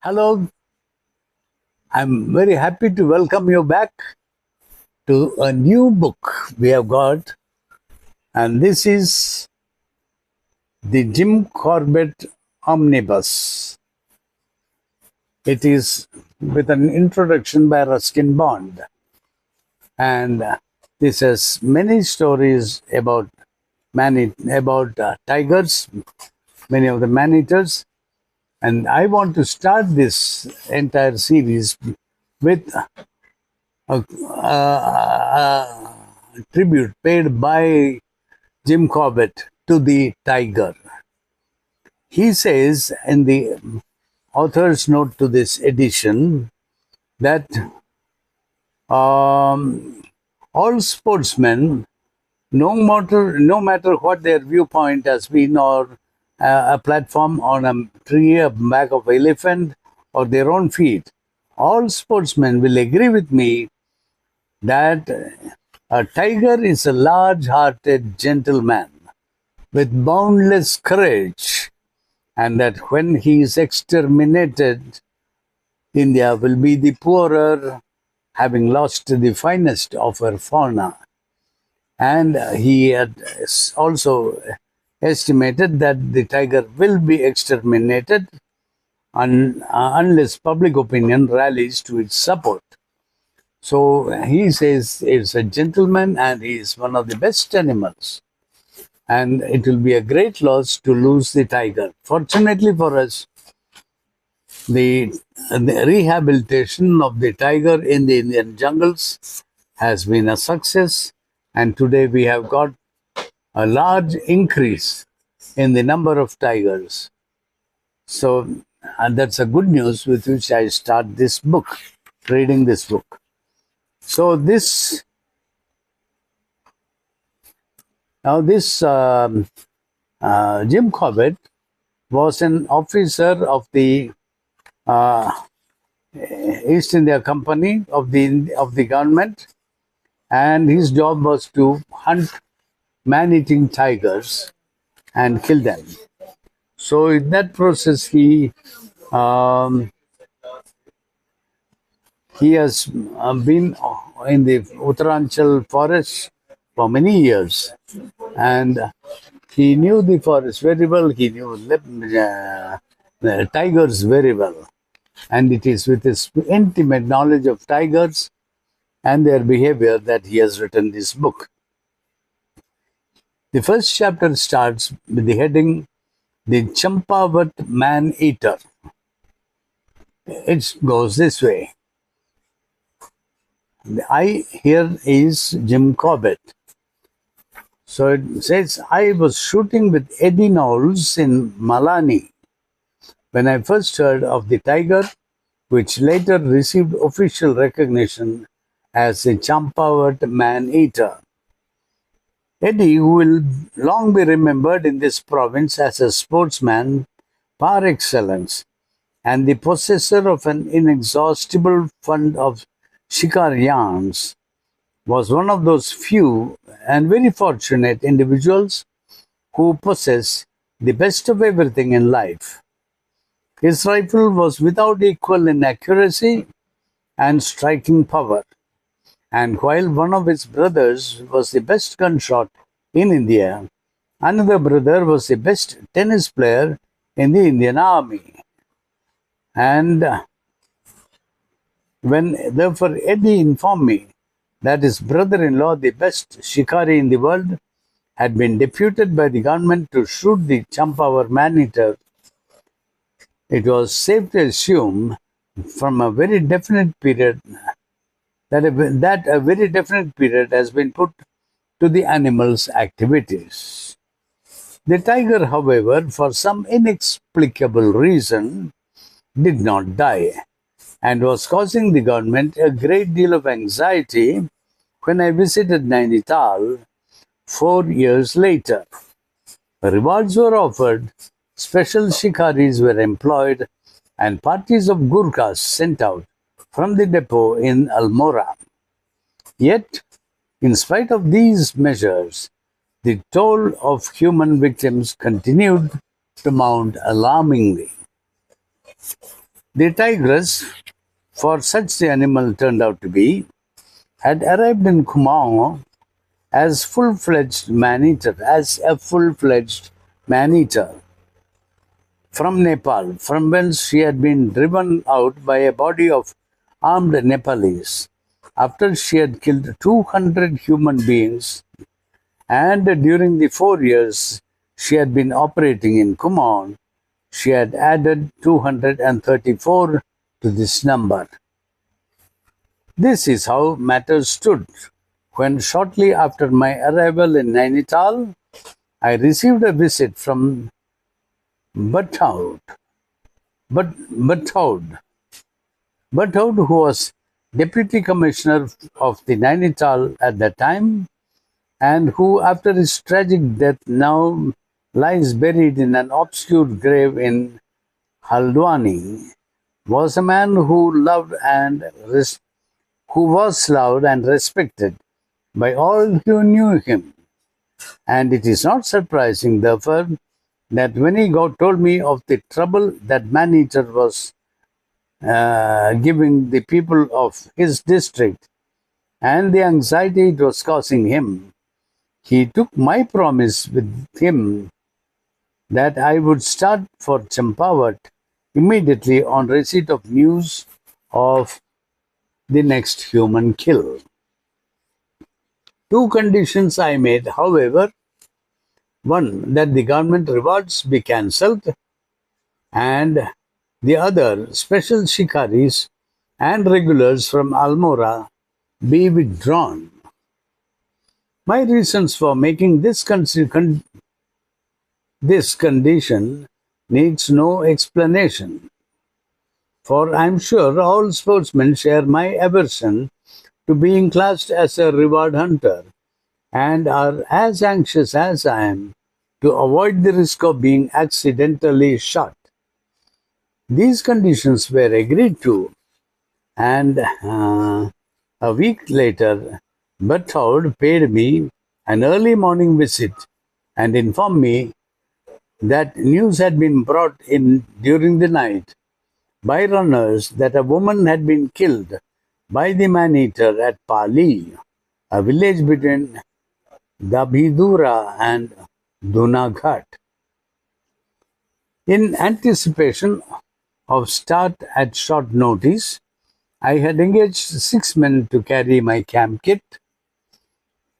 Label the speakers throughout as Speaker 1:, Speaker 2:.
Speaker 1: Hello, I'm very happy to welcome you back to a new book we have got, and this is the Jim Corbett Omnibus. It is with an introduction by Ruskin Bond, and this has many stories about tigers, many of the man-eaters, and I want to start this entire series with a tribute paid by Jim Corbett to the tiger. He says in the author's note to this edition that all sportsmen, no matter what their viewpoint has been, or a platform on a tree, a back of an elephant, or their own feet, all sportsmen will agree with me that a tiger is a large-hearted gentleman with boundless courage, and that when he is exterminated, India will be the poorer, having lost the finest of her fauna. And he had also estimated that the tiger will be exterminated unless public opinion rallies to its support. So he says it's a gentleman and he is one of the best animals. And it will be a great loss to lose the tiger. Fortunately for us, the rehabilitation of the tiger in the Indian jungles has been a success. And today we have got a large increase in the number of tigers. So, and that's a good news with which I start this book, reading this book. So this Jim Corbett was an officer of the East India Company of the government, and his job was to hunt man-eating tigers and kill them. So in that process, he has been in the Uttaranchal forest for many years, and he knew the forest very well. He knew the tigers very well, and it is with his intimate knowledge of tigers and their behavior that he has written this book. The first chapter starts with the heading, "The Champawat Man-Eater." It goes this way. The I here is Jim Corbett. So it says, "I was shooting with Eddie Knowles in Malani when I first heard of the tiger, which later received official recognition as the Champawat Man-Eater. Eddie, who will long be remembered in this province as a sportsman par excellence and the possessor of an inexhaustible fund of shikar yarns, was one of those few and very fortunate individuals who possess the best of everything in life. His rifle was without equal in accuracy and striking power, and while one of his brothers was the best gunshot in India, another brother was the best tennis player in the Indian Army. And when therefore Eddie informed me that his brother-in-law, the best shikari in the world, had been deputed by the government to shoot the Champawat man-eater, it was safe to assume from a very definite period that a very definite period has been put to the animal's activities. The tiger, however, for some inexplicable reason, did not die, and was causing the government a great deal of anxiety when I visited Nainital 4 years later. Rewards were offered, special shikaris were employed, and parties of Gurkhas sent out from the depot in Almora. Yet, in spite of these measures, the toll of human victims continued to mount alarmingly. The tigress, for such the animal turned out to be, had arrived in Kumaon as a full-fledged man-eater from Nepal, from whence she had been driven out by a body of armed Nepalese after she had killed 200 human beings, and during the 4 years she had been operating in Kumaon, she had added 234 to this number. This is how matters stood when, shortly after my arrival in Nainital, I received a visit from Buthoud, who was Deputy Commissioner of the Nainital at that time, and who, after his tragic death, now lies buried in an obscure grave in Haldwani, was a man who was loved and respected by all who knew him. And it is not surprising, therefore, that when he told me of the trouble that man-eater was giving the people of his district and the anxiety it was causing him, he took my promise with him that I would start for Champawat immediately on receipt of news of the next human kill. Two conditions I made, however: one, that the government rewards be cancelled, and the other, special shikaris and regulars from Almora be withdrawn. My reasons for making this condition needs no explanation, for I am sure all sportsmen share my aversion to being classed as a reward hunter and are as anxious as I am to avoid the risk of being accidentally shot. These conditions were agreed to, and a week later, Berthold paid me an early morning visit and informed me that news had been brought in during the night by runners that a woman had been killed by the man-eater at Pali, a village between Dabhidura and Dunaghat. In anticipation of start at short notice, I had engaged 6 men to carry my camp kit,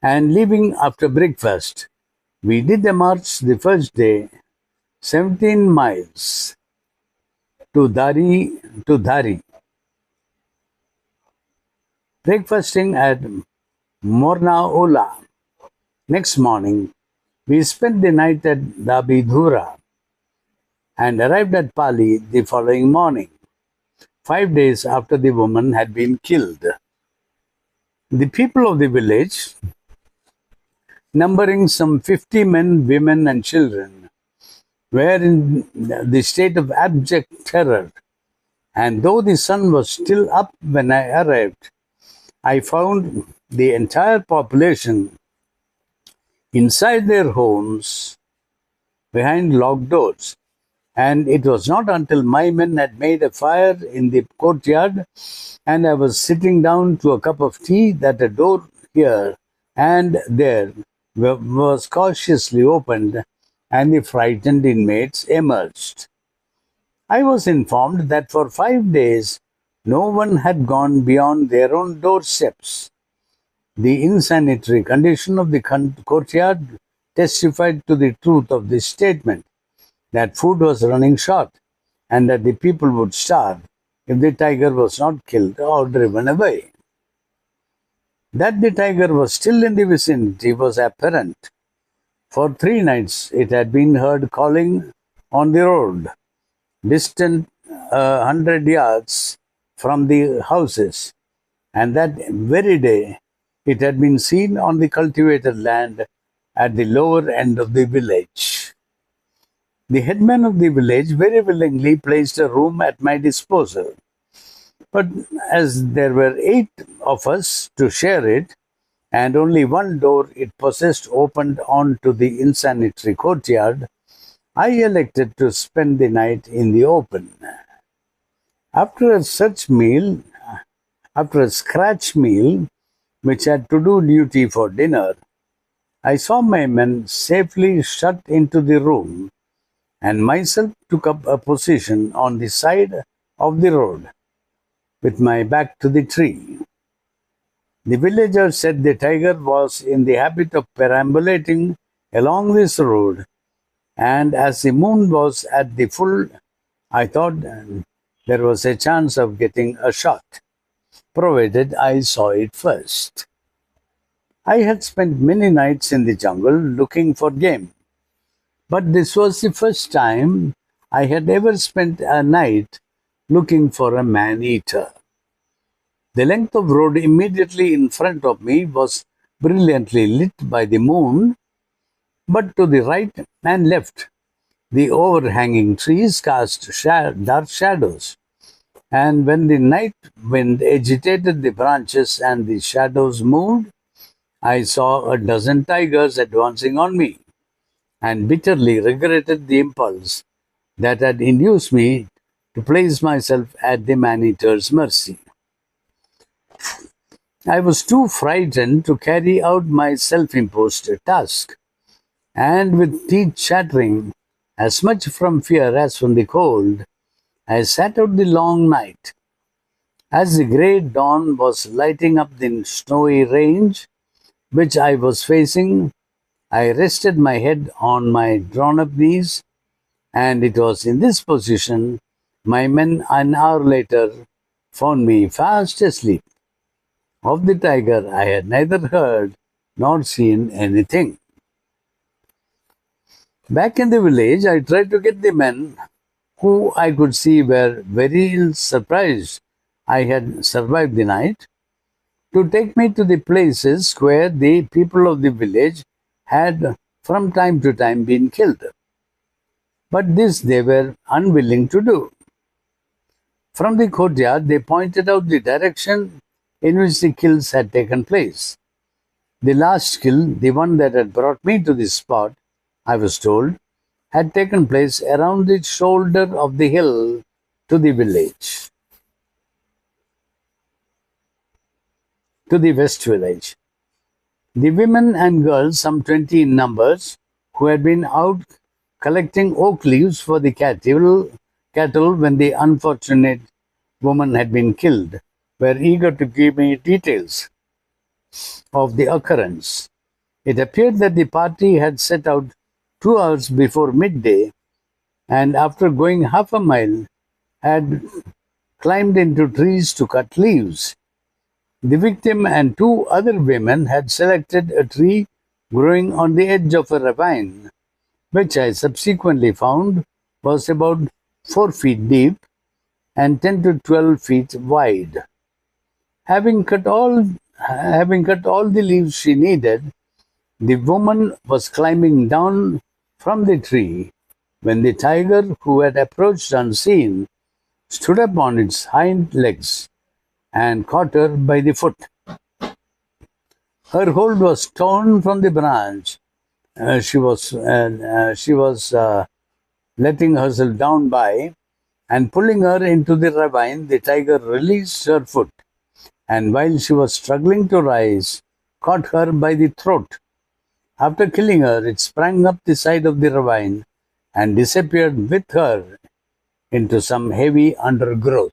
Speaker 1: and leaving after breakfast, we did a march the first day, 17 miles to Dhari, breakfasting at Mornaola. Next morning, we spent the night at Dabhidura and arrived at Pali the following morning, 5 days after the woman had been killed. The people of the village, numbering some 50 men, women, and children, were in the state of abject terror, and though the sun was still up when I arrived, I found the entire population inside their homes behind locked doors. And it was not until my men had made a fire in the courtyard and I was sitting down to a cup of tea that a door here and there was cautiously opened and the frightened inmates emerged. I was informed that for 5 days no one had gone beyond their own doorsteps. The insanitary condition of the courtyard testified to the truth of this statement, that food was running short and that the people would starve if the tiger was not killed or driven away. That the tiger was still in the vicinity was apparent. For 3 nights it had been heard calling on the road, distant 100 yards from the houses, and that very day it had been seen on the cultivated land at the lower end of the village. The headman of the village very willingly placed a room at my disposal, but as there were 8 of us to share it, and only one door it possessed opened onto the insanitary courtyard, I elected to spend the night in the open. After a such meal, after a scratch meal, which had to do duty for dinner, I saw my men safely shut into the room, and myself took up a position on the side of the road, with my back to the tree. The villagers said the tiger was in the habit of perambulating along this road, and as the moon was at the full, I thought there was a chance of getting a shot, provided I saw it first. I had spent many nights in the jungle looking for game, but this was the first time I had ever spent a night looking for a man-eater. The length of road immediately in front of me was brilliantly lit by the moon, but to the right and left, the overhanging trees cast dark shadows, and when the night wind agitated the branches and the shadows moved, I saw a dozen tigers advancing on me, and bitterly regretted the impulse that had induced me to place myself at the man-eater's mercy. I was too frightened to carry out my self-imposed task, and with teeth chattering, as much from fear as from the cold, I sat out the long night. As the grey dawn was lighting up the snowy range which I was facing, I rested my head on my drawn-up knees, and it was in this position my men an hour later found me fast asleep. Of the tiger I had neither heard nor seen anything. Back in the village, I tried to get the men, who I could see were very surprised I had survived the night, to take me to the places where the people of the village had from time to time been killed. But this they were unwilling to do. From the courtyard, they pointed out the direction in which the kills had taken place. The last kill, the one that had brought me to this spot, I was told, had taken place around the shoulder of the hill to the village, to the west village. The women and girls, some 20 in numbers, who had been out collecting oak leaves for the cattle when the unfortunate woman had been killed, were eager to give me details of the occurrence. It appeared that the party had set out 2 hours before midday, and after going half a mile, had climbed into trees to cut leaves. The victim and 2 other women had selected a tree growing on the edge of a ravine, which I subsequently found was about 4 feet deep and 10 to 12 feet wide. Having cut all the leaves she needed, the woman was climbing down from the tree when the tiger, who had approached unseen, stood up on its hind legs and caught her by the foot. Her hold was torn from the branch. She was letting herself down by, and pulling her into the ravine, the tiger released her foot, and while she was struggling to rise, caught her by the throat. After killing her, it sprang up the side of the ravine and disappeared with her into some heavy undergrowth.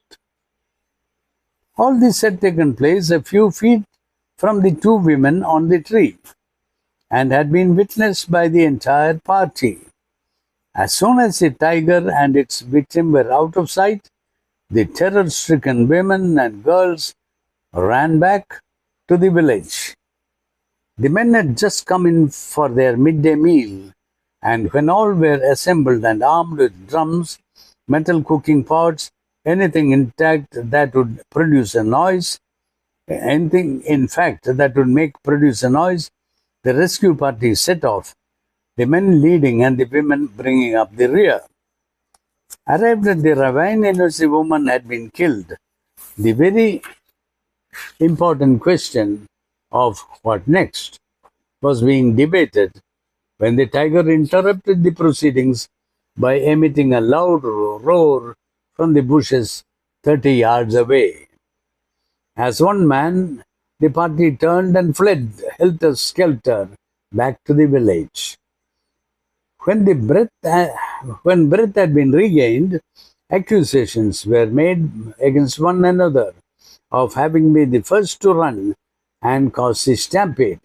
Speaker 1: All this had taken place a few feet from the 2 women on the tree, and had been witnessed by the entire party. As soon as the tiger and its victim were out of sight, the terror-stricken women and girls ran back to the village. The men had just come in for their midday meal, and when all were assembled and armed with drums, metal cooking pots, anything intact that would produce a noise, anything in fact that would produce a noise, the rescue party set off, the men leading and the women bringing up the rear. Arrived at the ravine in which the woman had been killed, the very important question of what next was being debated when the tiger interrupted the proceedings by emitting a loud roar from the bushes 30 yards away. As one man, the party turned and fled helter-skelter back to the village. When breath had been regained, accusations were made against one another of having been the first to run and cause the stampede.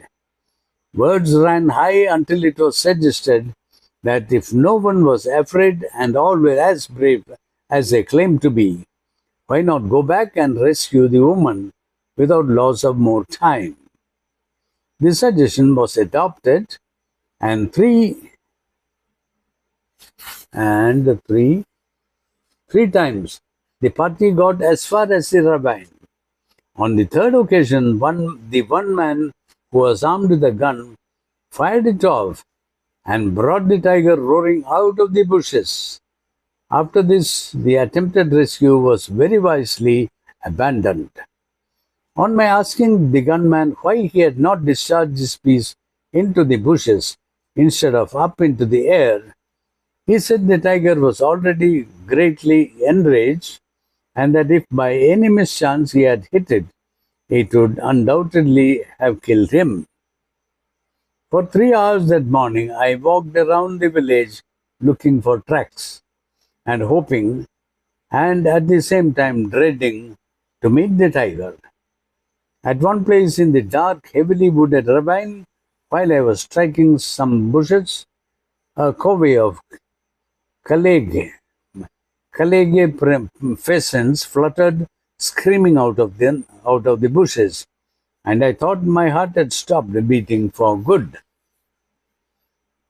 Speaker 1: Words ran high until it was suggested that if no one was afraid and all were as brave as they claimed to be, why not go back and rescue the woman without loss of more time? The suggestion was adopted, and three times the party got as far as the ravine. On the third occasion, the one man who was armed with a gun fired it off and brought the tiger roaring out of the bushes. After this, the attempted rescue was very wisely abandoned. On my asking the gunman why he had not discharged his piece into the bushes instead of up into the air, he said the tiger was already greatly enraged and that if by any mischance he had hit it, it would undoubtedly have killed him. For 3 hours that morning, I walked around the village looking for tracks and hoping, and at the same time dreading, to meet the tiger. At one place in the dark, heavily wooded ravine, while I was striking some bushes, a covey of calege pheasants fluttered, screaming out of the bushes, and I thought my heart had stopped beating for good.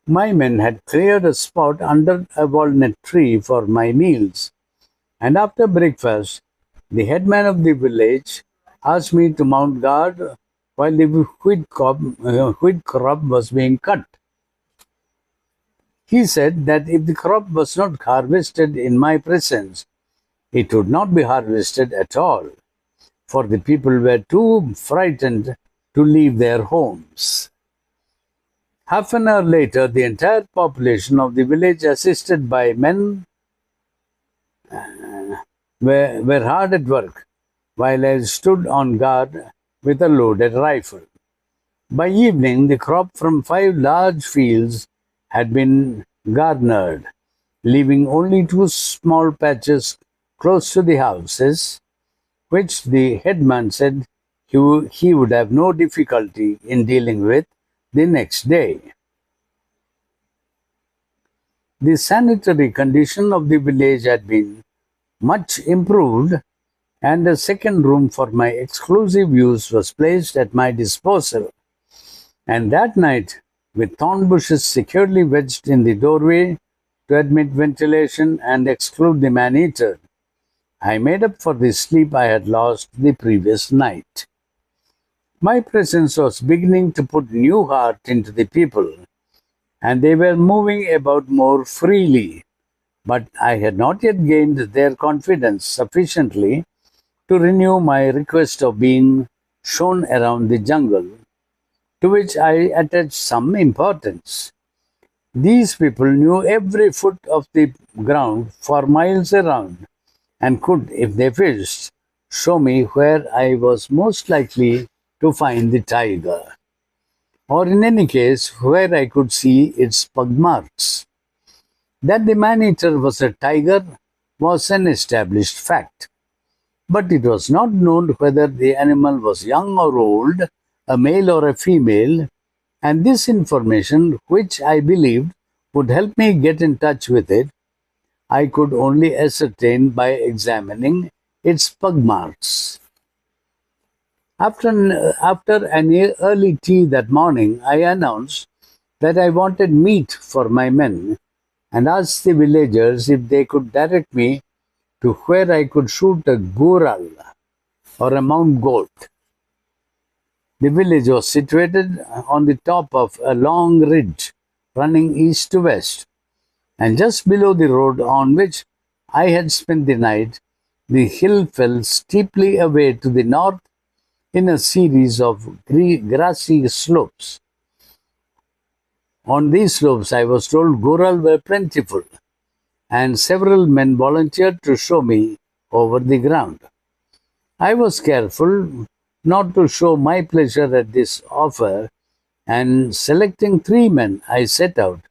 Speaker 1: My men had cleared a spot under a walnut tree for my meals, and after breakfast, the headman of the village asked me to mount guard while the wheat crop was being cut. He said that if the crop was not harvested in my presence, it would not be harvested at all, for the people were too frightened to leave their homes. Half an hour later, the entire population of the village, assisted by men, were hard at work, while I stood on guard with a loaded rifle. By evening, the crop from 5 large fields had been garnered, leaving only 2 small patches close to the houses, which the headman said he would have no difficulty in dealing with the next day. The sanitary condition of the village had been much improved, and a second room for my exclusive use was placed at my disposal. And that night, with thorn bushes securely wedged in the doorway to admit ventilation and exclude the man-eater, I made up for the sleep I had lost the previous night. My presence was beginning to put new heart into the people, and they were moving about more freely, but I had not yet gained their confidence sufficiently to renew my request of being shown around the jungle, to which I attached some importance. These people knew every foot of the ground for miles around and could, if they wished, show me where I was most likely to find the tiger, or in any case, where I could see its pug marks. That the man-eater was a tiger was an established fact, but it was not known whether the animal was young or old, a male or a female, and this information, which I believed would help me get in touch with it, I could only ascertain by examining its pug marks. After an early tea that morning, I announced that I wanted meat for my men and asked the villagers if they could direct me to where I could shoot a goral or a mount goat. The village was situated on the top of a long ridge running east to west, and just below the road on which I had spent the night, the hill fell steeply away to the north in a series of grassy slopes. On these slopes, I was told goral were plentiful, and several men volunteered to show me over the ground. I was careful not to show my pleasure at this offer, and selecting 3 men, I set out,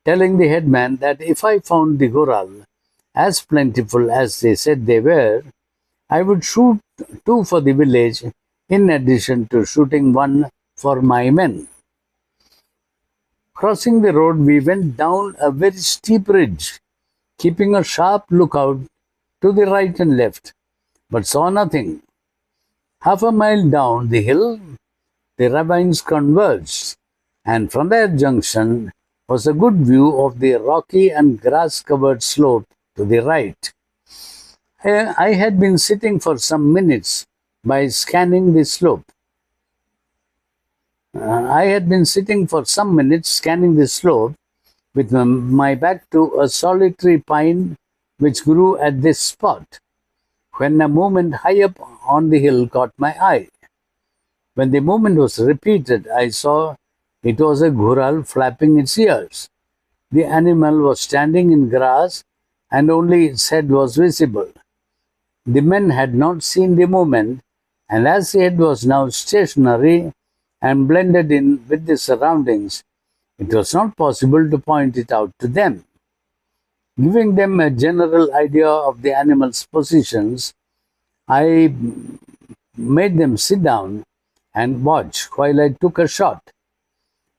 Speaker 1: telling the headman that if I found the goral as plentiful as they said they were, I would shoot 2 for the village in addition to shooting 1 for my men. Crossing the road, we went down a very steep ridge, keeping a sharp lookout to the right and left, but saw nothing. Half a mile down the hill, the ravines converged, and from their junction was a good view of the rocky and grass-covered slope to the right. I had been sitting for some minutes by scanning the slope. I had been sitting for some minutes scanning the slope with my back to a solitary pine which grew at this spot, when a movement high up on the hill caught my eye. When the movement was repeated, I saw it was a ghural flapping its ears. The animal was standing in grass and only its head was visible. The men had not seen the movement, and as the head was now stationary and blended in with the surroundings, it was not possible to point it out to them. Giving them a general idea of the animal's positions, I made them sit down and watch while I took a shot.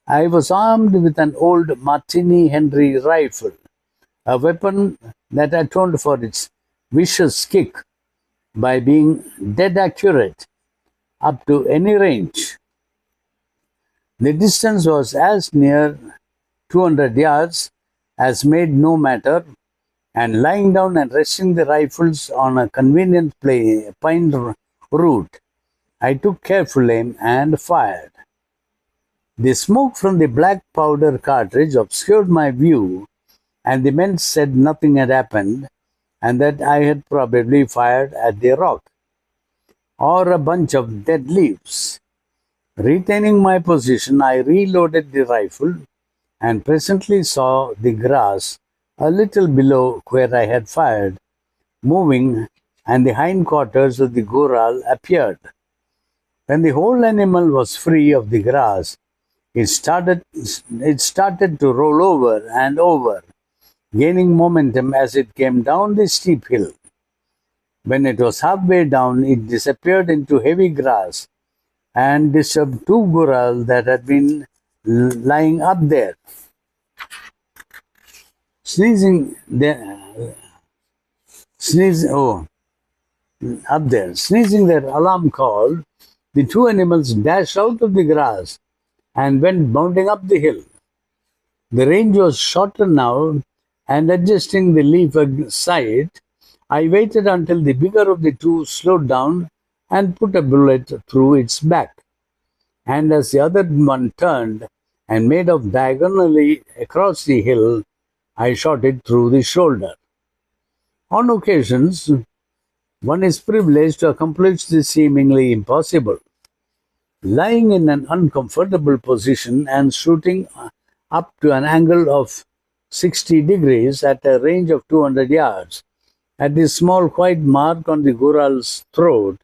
Speaker 1: I was armed with an old Martini Henry rifle, a weapon that atoned for its vicious kick by being dead accurate up to any range. The distance was as near 200 yards as made no matter, and lying down and resting the rifles on a convenient pine root, I took careful aim and fired. The smoke from the black powder cartridge obscured my view, and the men said nothing had happened, and that I had probably fired at the rock or a bunch of dead leaves. Retaining my position, I reloaded the rifle and presently saw the grass a little below where I had fired, moving, and the hindquarters of the goral appeared. When the whole animal was free of the grass, it started to roll over and over, gaining momentum as it came down the steep hill. When it was halfway down, it disappeared into heavy grass and disturbed 2 goral that had been lying up there. Sneezing their alarm call, the 2 animals dashed out of the grass and went bounding up the hill. The range was shorter now, and adjusting the leaf sight, I waited until the bigger of the 2 slowed down and put a bullet through its back. And as the other one turned and made off diagonally across the hill, I shot it through the shoulder. On occasions, one is privileged to accomplish the seemingly impossible. Lying in an uncomfortable position and shooting up to an angle of 60 degrees at a range of 200 yards, at the small white mark on the goral's throat,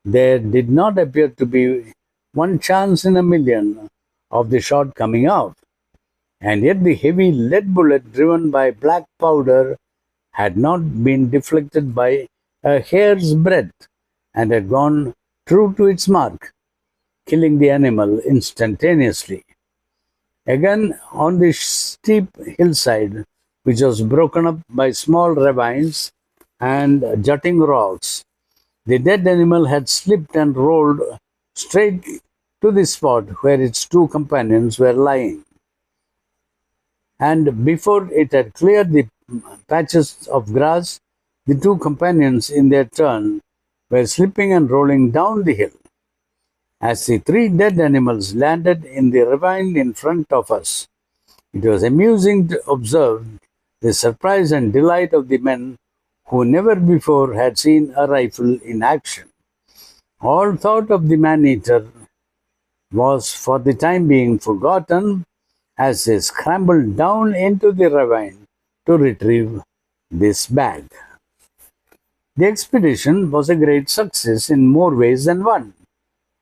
Speaker 1: there did not appear to be one chance in a million of the shot coming out. And yet the heavy lead bullet driven by black powder had not been deflected by a hair's breadth and had gone true to its mark, killing the animal instantaneously. Again, on the steep hillside, which was broken up by small ravines and jutting rocks, the dead animal had slipped and rolled straight to the spot where its 2 companions were lying. And before it had cleared the patches of grass, the 2 companions in their turn were slipping and rolling down the hill. As the 3 dead animals landed in the ravine in front of us, it was amusing to observe the surprise and delight of the men who never before had seen a rifle in action. All thought of the man-eater was for the time being forgotten as they scrambled down into the ravine to retrieve this bag. The expedition was a great success in more ways than one,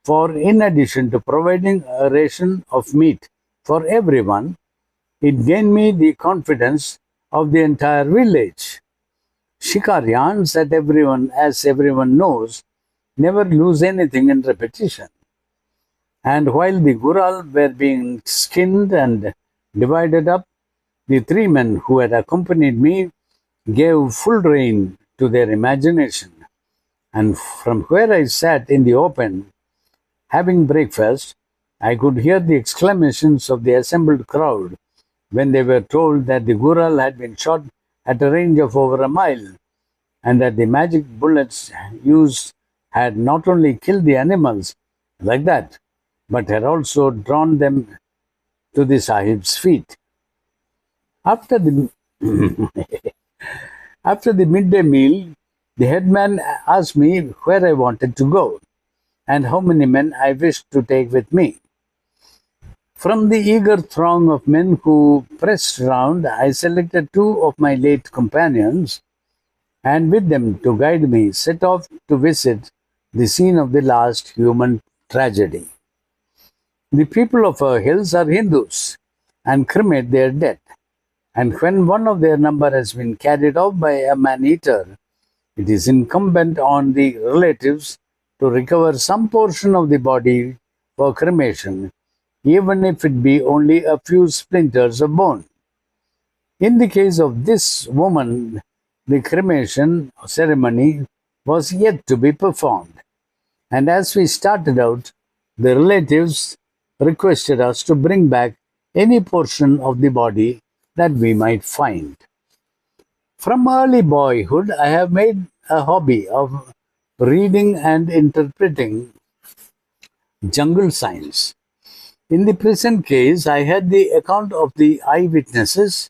Speaker 1: for in addition to providing a ration of meat for everyone, it gained me the confidence of the entire village. Shikaryans, as everyone knows, never lose anything in repetition. And while the Gural were being skinned and divided up, the three men who had accompanied me gave full rein to their imagination. And from where I sat in the open, having breakfast, I could hear the exclamations of the assembled crowd when they were told that the Gural had been shot at a range of over a mile, and that the magic bullets used had not only killed the animals like that, but had also drawn them to the Sahib's feet. After the After the midday meal, the headman asked me where I wanted to go and how many men I wished to take with me. From the eager throng of men who pressed round, I selected two of my late companions and with them to guide me set off to visit the scene of the last human tragedy. The people of our hills are Hindus and cremate their dead, and when one of their number has been carried off by a man-eater, it is incumbent on the relatives to recover some portion of the body for cremation, even if it be only a few splinters of bone. In the case of this woman, the cremation ceremony was yet to be performed, and as we started out, the relatives requested us to bring back any portion of the body that we might find. From early boyhood, I have made a hobby of reading and interpreting jungle signs. In the present case, I had the account of the eyewitnesses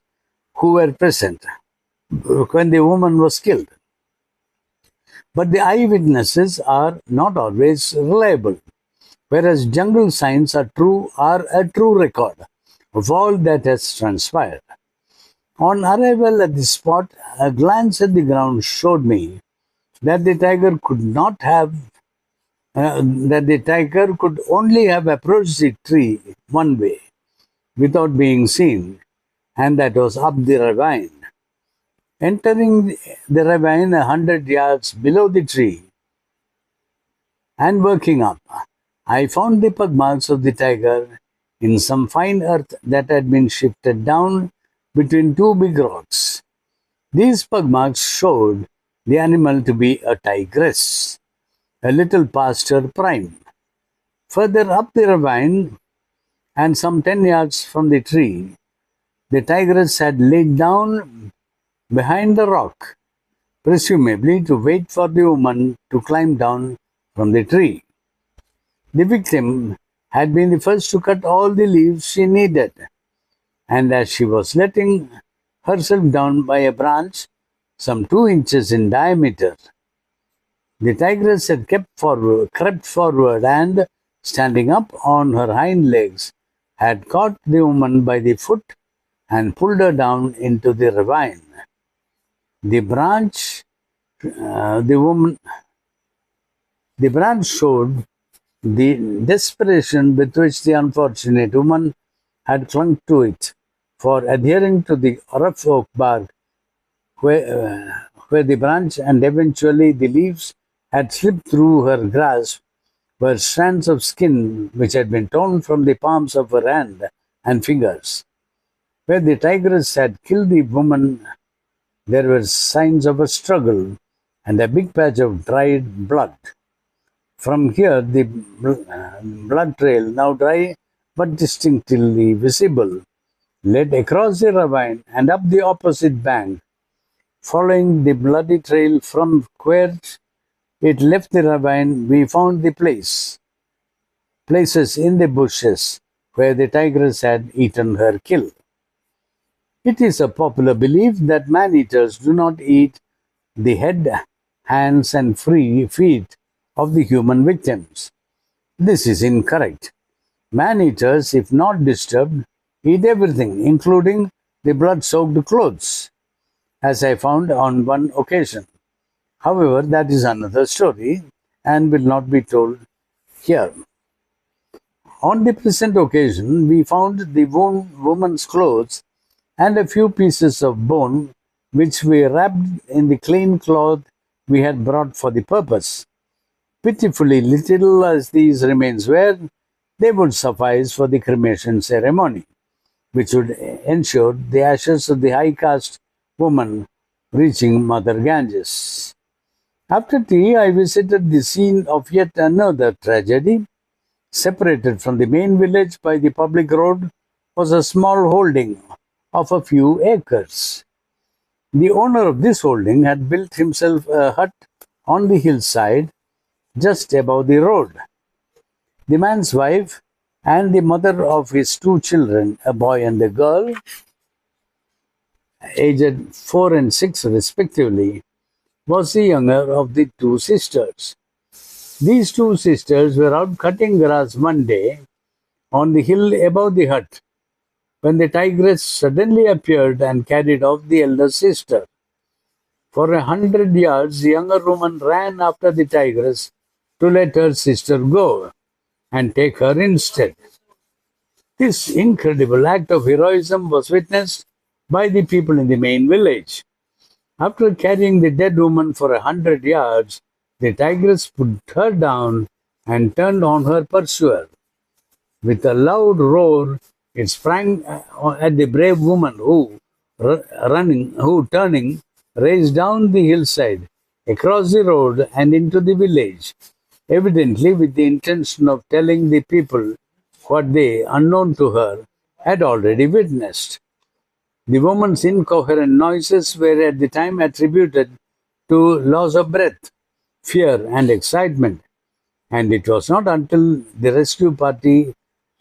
Speaker 1: who were present when the woman was killed. But the eyewitnesses are not always reliable, whereas jungle signs are a true record of all that has transpired. On arrival at the spot, a glance at the ground showed me that the tiger could only have approached the tree one way without being seen, and that was up the ravine. Entering the ravine 100 yards below the tree and working up, I found the pug marks of the tiger in some fine earth that had been shifted down between two big rocks. These pug marks showed the animal to be a tigress, a little past her prime. Further up the ravine, and some 10 yards from the tree, the tigress had laid down behind the rock, presumably to wait for the woman to climb down from the tree. The victim had been the first to cut all the leaves she needed, and as she was letting herself down by a branch some 2 inches in diameter, the tigress had crept forward and, standing up on her hind legs, had caught the woman by the foot and pulled her down into the ravine. The branch showed the desperation with which the unfortunate woman had clung to it, for adhering to the rough oak bark where the branch and eventually the leaves had slipped through her grasp were strands of skin which had been torn from the palms of her hand and fingers. Where the tigress had killed the woman, there were signs of a struggle and a big patch of dried blood. From here, the blood trail, now dry but distinctly visible, led across the ravine and up the opposite bank. Following the bloody trail from where it left the ravine, we found the places in the bushes where the tigress had eaten her kill. It is a popular belief that man-eaters do not eat the head, hands, and feet of the human victims. This is incorrect. Man-eaters, if not disturbed, eat everything, including the blood-soaked clothes, as I found on one occasion. However, that is another story and will not be told here. On the present occasion, we found the woman's clothes and a few pieces of bone, which we wrapped in the clean cloth we had brought for the purpose. Pitifully little as these remains were, they would suffice for the cremation ceremony, which would ensure the ashes of the high caste woman reaching Mother Ganges. After tea, I visited the scene of yet another tragedy. Separated from the main village by the public road was a small holding of a few acres. The owner of this holding had built himself a hut on the hillside just above the road. The man's wife and the mother of his two children, a boy and a girl, aged 4 and 6 respectively, was the younger of the two sisters. These two sisters were out cutting grass one day on the hill above the hut when the tigress suddenly appeared and carried off the elder sister. For 100 yards, the younger woman ran after the tigress to let her sister go and take her instead. This incredible act of heroism was witnessed by the people in the main village. After carrying the dead woman for 100 yards, the tigress put her down and turned on her pursuer. With a loud roar, it sprang at the brave woman who, turning, raced down the hillside, across the road and into the village, evidently with the intention of telling the people what they, unknown to her, had already witnessed. The woman's incoherent noises were at the time attributed to loss of breath, fear, and excitement, and it was not until the rescue party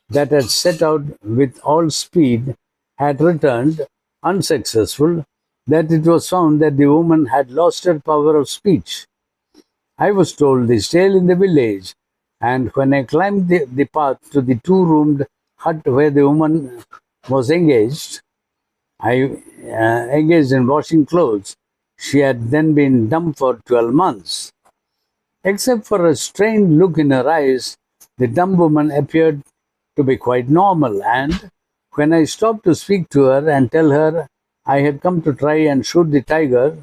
Speaker 1: that had set out with all speed had returned unsuccessful that it was found that the woman had lost her power of speech. I was told this tale in the village, and when I climbed the path to the two-roomed hut where the woman was engaged, engaged in washing clothes. She had then been dumb for 12 months. Except for a strained look in her eyes, the dumb woman appeared to be quite normal, and when I stopped to speak to her and tell her I had come to try and shoot the tiger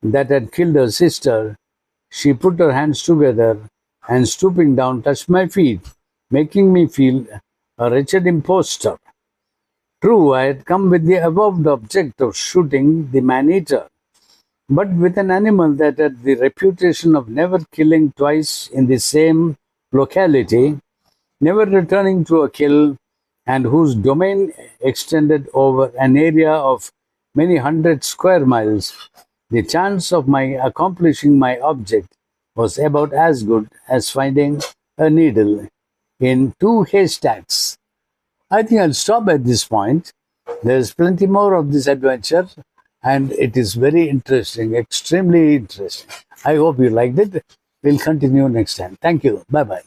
Speaker 1: that had killed her sister, she put her hands together and stooping down touched my feet, making me feel a wretched impostor. True, I had come with the avowed object of shooting the man-eater, but with an animal that had the reputation of never killing twice in the same locality, never returning to a kill, and whose domain extended over an area of many hundred square miles, the chance of my accomplishing my object was about as good as finding a needle in two haystacks. I think I'll stop at this point. There's plenty more of this adventure, and it is very interesting, extremely interesting. I hope you liked it. We'll continue next time. Thank you. Bye-bye.